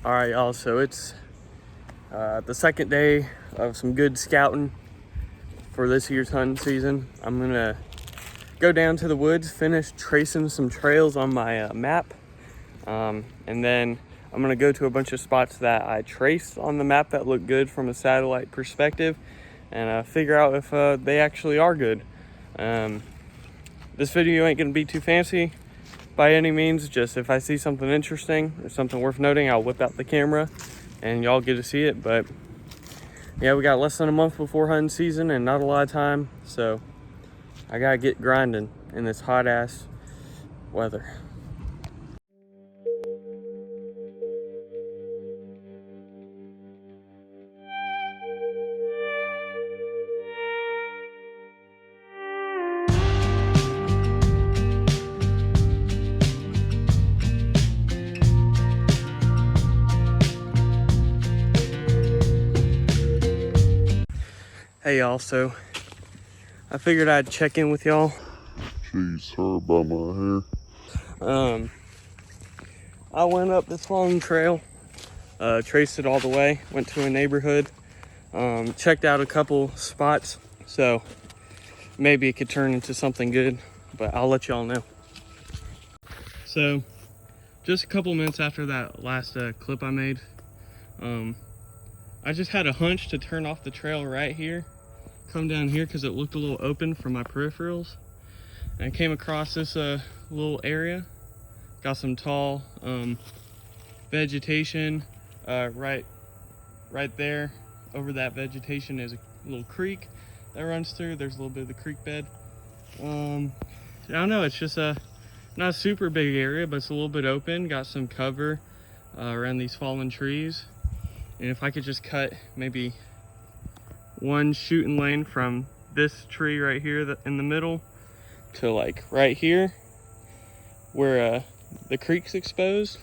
All right, y'all, so it's the second day of some good scouting for this year's hunting season. I'm gonna go down to the woods, finish tracing some trails on my map, and then I'm gonna go to a bunch of spots that I traced on the map that look good from a satellite perspective, and figure out if they actually are good. This video ain't gonna be too fancy by any means. Just if I see something interesting or something worth noting, I'll whip out the camera and y'all get to see it. But yeah, we got less than a month before hunting season and not a lot of time, so I gotta get grinding in this hot ass weather. Hey y'all, so I figured I'd check in with y'all. Jeez, sorry about my hair. I went up this long trail, traced it all the way, went to a neighborhood, checked out a couple spots, so maybe it could turn into something good, but I'll let y'all know. So just a couple minutes after that last clip I made, I just had a hunch to turn off the trail right here, come down here because it looked a little open from my peripherals, and I came across this little area. Got some tall vegetation right there. Over that vegetation is a little creek that runs through. There's a little bit of the creek bed. I don't know, it's just not a super big area, but it's a little bit open. Got some cover around these fallen trees. And if I could just cut maybe one shooting lane from this tree right here in the middle to like right here where the creek's exposed,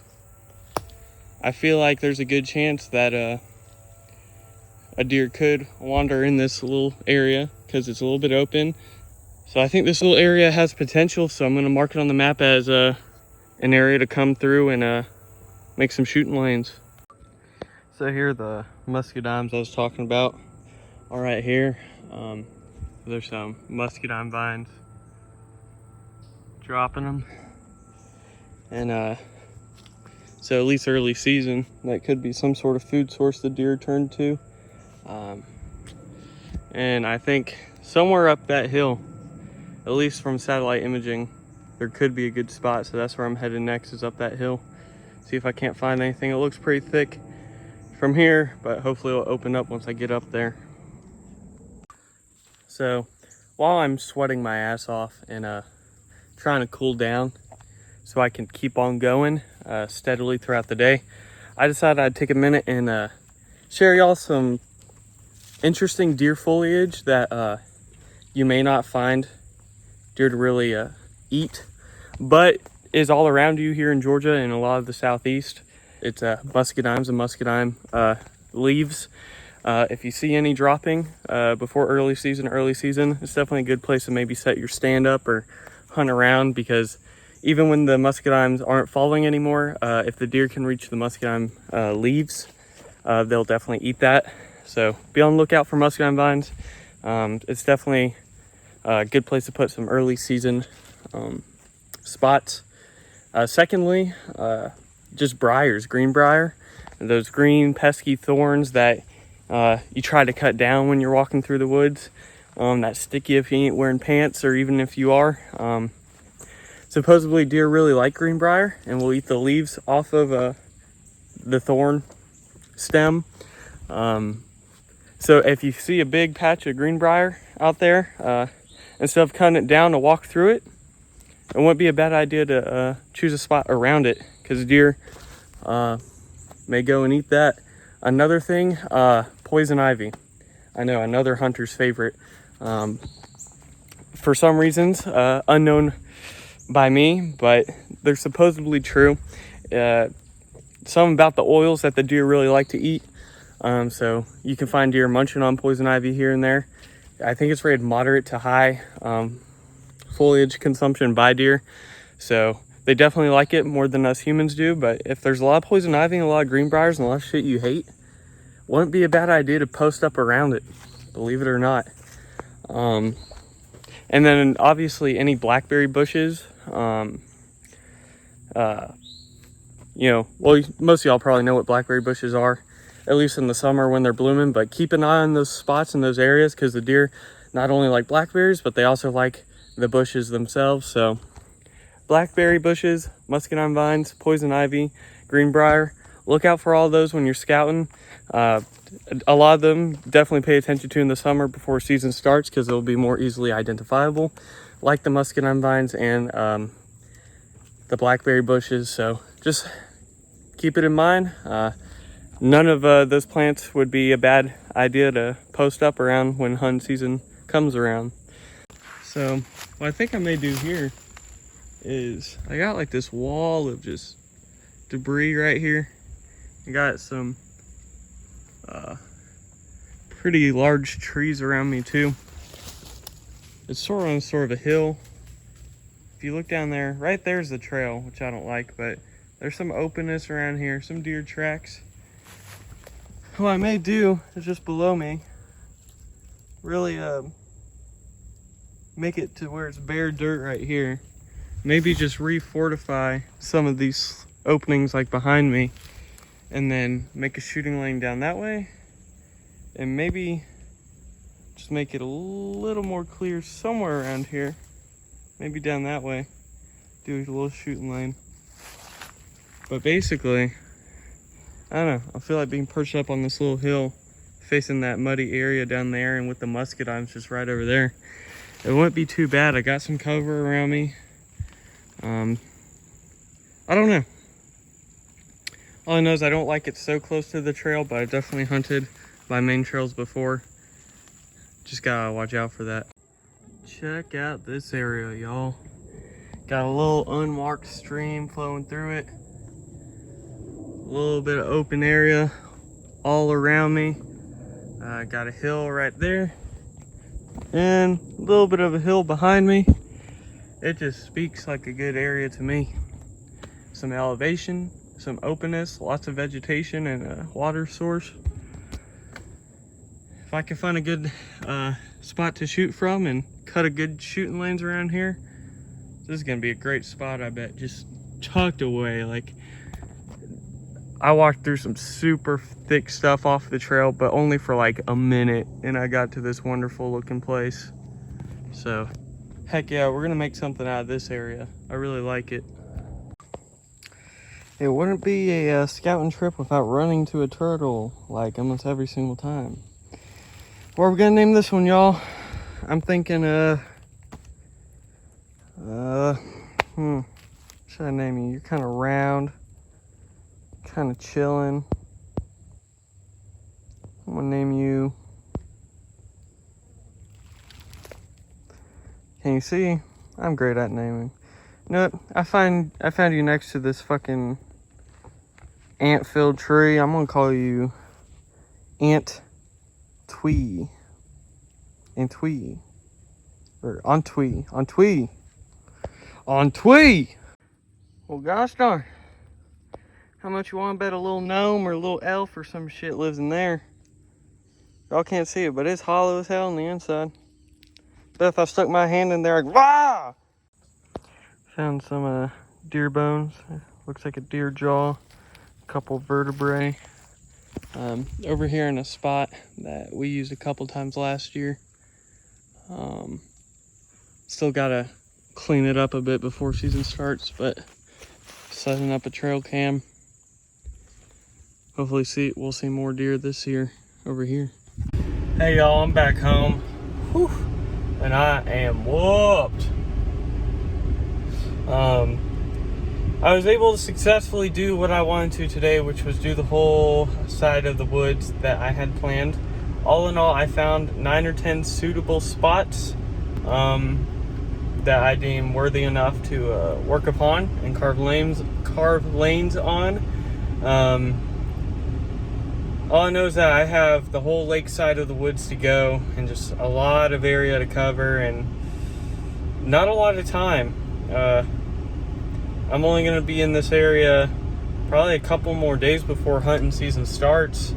I feel like there's a good chance that a deer could wander in this little area because it's a little bit open. So I think this little area has potential, so I'm going to mark it on the map as an area to come through and make some shooting lanes. So here are the muscadines I was talking about. All right, here there's some muscadine vines, dropping them, and so at least early season that could be some sort of food source the deer turn to. And I think somewhere up that hill, at least from satellite imaging, there could be a good spot, so that's where I'm headed next, is up that hill. See if I can't find anything. It looks pretty thick from here, but hopefully it'll open up once I get up there. So while I'm sweating my ass off and trying to cool down so I can keep on going steadily throughout the day, I decided I'd take a minute and share y'all some interesting deer foliage that you may not find deer to really eat, but is all around you here in Georgia and a lot of the southeast. It's muscadines and muscadine leaves. If you see any dropping before early season, it's definitely a good place to maybe set your stand up or hunt around, because even when the muscadines aren't falling anymore, if the deer can reach the muscadine leaves, they'll definitely eat that. So be on the lookout for muscadine vines. It's definitely a good place to put some early season spots. Secondly, just briars, greenbrier, those green pesky thorns that you try to cut down when you're walking through the woods. That's sticky if you ain't wearing pants, or even if you are. Supposedly deer really like greenbrier and will eat the leaves off of the thorn stem. So if you see a big patch of greenbrier out there, instead of cutting it down to walk through it, it wouldn't be a bad idea to choose a spot around it, because deer may go and eat that. Another thing, poison ivy. I know, another hunter's favorite. For some reasons, unknown by me, but they're supposedly true. Something about the oils that the deer really like to eat. So you can find deer munching on poison ivy here and there. I think it's rated moderate to high foliage consumption by deer. So They definitely like it more than us humans do, but if there's a lot of poison ivy and a lot of greenbriers and a lot of shit you hate, wouldn't be a bad idea to post up around it, believe it or not. And then obviously any blackberry bushes, you know, well, most of y'all probably know what blackberry bushes are, at least in the summer when they're blooming, but keep an eye on those spots in those areas because the deer not only like blackberries, but they also like the bushes themselves. So blackberry bushes, muscadine vines, poison ivy, greenbrier, look out for all those when you're scouting. A lot of them definitely pay attention to in the summer before season starts because they'll be more easily identifiable, like the muscadine vines and the blackberry bushes. So just keep it in mind. None of those plants would be a bad idea to post up around when hunt season comes around. So what I think I may do here is I got like this wall of just debris right here. I got some pretty large trees around me too. It's sort of a hill. If you look down there, right there's the trail, which I don't like, but there's some openness around here, some deer tracks. What I may do is just below me, really make it to where it's bare dirt right here. Maybe just refortify some of these openings like behind me, and then make a shooting lane down that way, and maybe just make it a little more clear somewhere around here. Maybe down that way, do a little shooting lane. But basically, I don't know, I feel like being perched up on this little hill facing that muddy area down there, and with the muscadines just right over there, it wouldn't be too bad. I got some cover around me. I don't know. All I know is I don't like it so close to the trail, but I definitely hunted by main trails before. Just gotta watch out for that. Check out this area, y'all. Got a little unmarked stream flowing through it. A little bit of open area all around me. Got a hill right there, and a little bit of a hill behind me. It just speaks like a good area to me. Some elevation, some openness, lots of vegetation, and a water source. If I can find a good spot to shoot from and cut a good shooting lanes around here, this is gonna be a great spot, I bet. Just tucked away. Like, I walked through some super thick stuff off the trail, but only for like a minute, and I got to this wonderful looking place. So heck yeah, we're gonna make something out of this area. I really like it. It wouldn't be a scouting trip without running to a turtle like almost every single time. What are we gonna name this one, y'all? I'm thinking should I name you? You're kind of round, kind of chilling. I'm gonna name you, can you see? I'm great at naming. You know what? I found you next to this fucking ant-filled tree. I'm gonna call you Ant Twee. Antwee. Or Antwee. Antwee. Antwee! Well, gosh darn. How much you want to bet a little gnome or a little elf or some shit lives in there? Y'all can't see it, but it's hollow as hell on the inside. Bet if I stuck my hand in there, I'd wah! Found some deer bones. Looks like a deer jaw. A couple vertebrae. Over here in a spot that we used a couple times last year. Still gotta clean it up a bit before season starts, but setting up a trail cam. Hopefully we'll see more deer this year over here. Hey y'all, I'm back home. Whew. And I am whooped. I was able to successfully do what I wanted to today, which was do the whole side of the woods that I had planned. All in all, I found 9 or 10 suitable spots that I deem worthy enough to work upon and carve lanes on. All I know is that I have the whole lake side of the woods to go, and just a lot of area to cover, and not a lot of time. I'm only going to be in this area probably a couple more days before hunting season starts,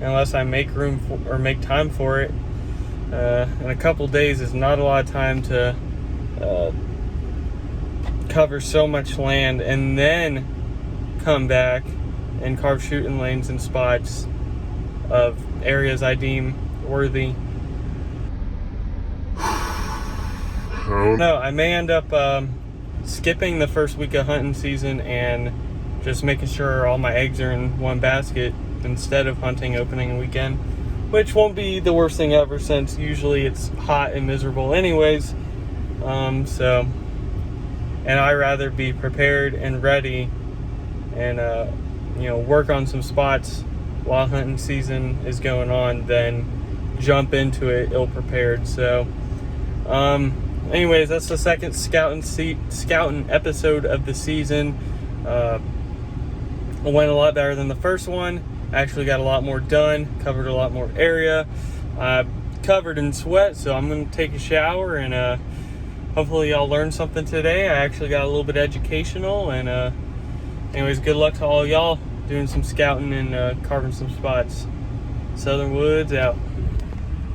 unless I make room for, or make time for it. And a couple days is not a lot of time to cover so much land and then come back and carve shooting lanes and spots of areas I deem worthy. No, I may end up skipping the first week of hunting season and just making sure all my eggs are in one basket instead of hunting opening weekend, which won't be the worst thing ever, since usually it's hot and miserable anyways. And I rather be prepared and ready and work on some spots while hunting season is going on than jump into it ill prepared. So anyways, that's the second scouting episode of the season. It went a lot better than the first one. Actually got a lot more done, covered a lot more area. Covered in sweat, so I'm going to take a shower and hopefully y'all learned something today. I actually got a little bit educational, and anyways, good luck to all y'all doing some scouting and carving some spots. Southern Woods out.